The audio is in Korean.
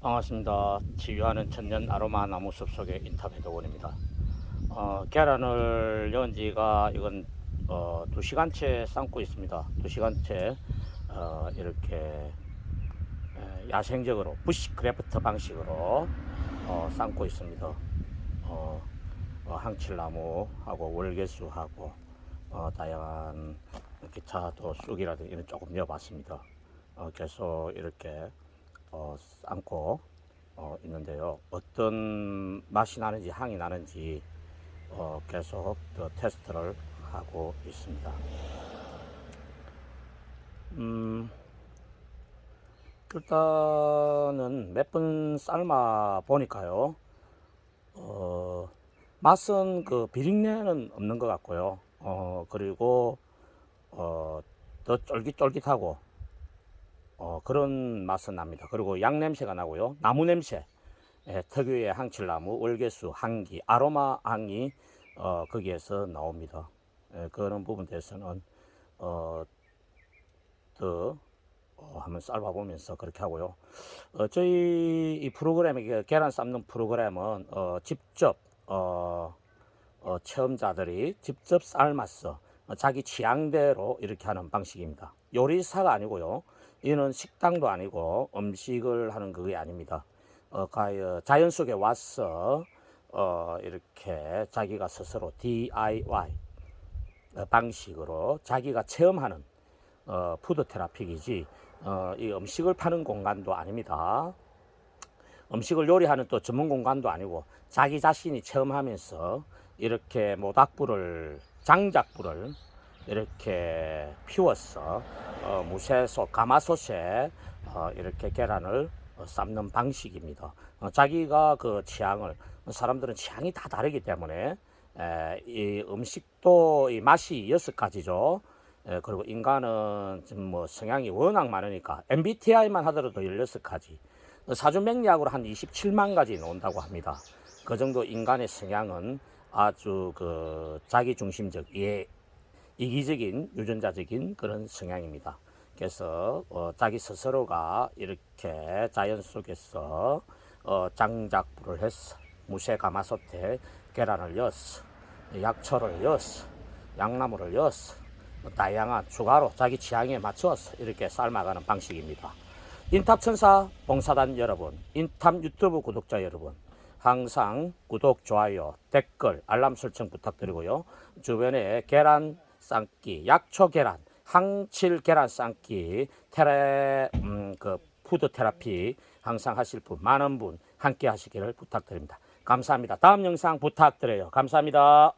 반갑습니다. 치유하는 천년 아로마 나무 숲속의 인터뷰 도원입니다. 계란을 여은 지가 이건 2시간째 삶고 있습니다. 2시간째 이렇게 야생적으로 부시크래프트 방식으로 삶고 있습니다. 항칠나무하고 월계수하고 다양한 기타 또 쑥이라든지 이런 조금 넣어봤습니다. 계속 이렇게 삶고 있는데요. 어떤 맛이 나는지 향이 나는지 계속 테스트를 하고 있습니다. 일단은 몇 번 삶아 보니까요. 맛은 그 비린내는 없는 것 같고요. 그리고 더 쫄깃쫄깃하고 그런 맛은 납니다. 그리고 양 냄새가 나고요. 나무 냄새, 특유의 항칠나무, 월계수, 향기, 아로마 향이 거기에서 나옵니다. 그런 부분에 대해서는 더 한번 삶아보면서 그렇게 하고요. 저희 이 프로그램, 계란 삶는 프로그램은 직접 체험자들이 직접 삶아서 자기 취향대로 이렇게 하는 방식입니다. 요리사가 아니고요. 이는 식당도 아니고 음식을 하는 그게 아닙니다. 자연 속에 와서 이렇게 자기가 스스로 DIY 방식으로 자기가 체험하는 푸드 테라피이지 이 음식을 파는 공간도 아닙니다. 음식을 요리하는 또 전문 공간도 아니고 자기 자신이 체험하면서 이렇게 모닥불을 장작불을 이렇게 피워서 무쇠솥 가마솥에 이렇게 계란을 삶는 방식입니다. 자기가 그 취향을 사람들은 취향이 다 다르기 때문에 이 음식도 이 맛이 6가지죠. 그리고 인간은 지금 뭐 성향이 워낙 많으니까 MBTI만 하더라도 16가지 사주맥락으로 한 27만 가지 나온다고 합니다. 그 정도 인간의 성향은 아주 그 자기중심적, 이기적인, 유전자적인 그런 성향입니다. 그래서 자기 스스로가 이렇게 자연 속에서 장작불을 해서 무쇠 가마솥에 계란을 넣었어, 약초를 넣었어, 양나무를 넣었어, 다양한 추가로 자기 취향에 맞춰서 이렇게 삶아가는 방식입니다. 인탑천사 봉사단 여러분, 인탑 유튜브 구독자 여러분, 항상 구독, 좋아요, 댓글, 알람 설정 부탁드리고요. 주변에 계란 삶기, 약초 계란, 항칠 계란 삶기, 그 푸드 테라피 항상 하실 분, 많은 분 함께 하시기를 부탁드립니다. 감사합니다. 다음 영상 부탁드려요. 감사합니다.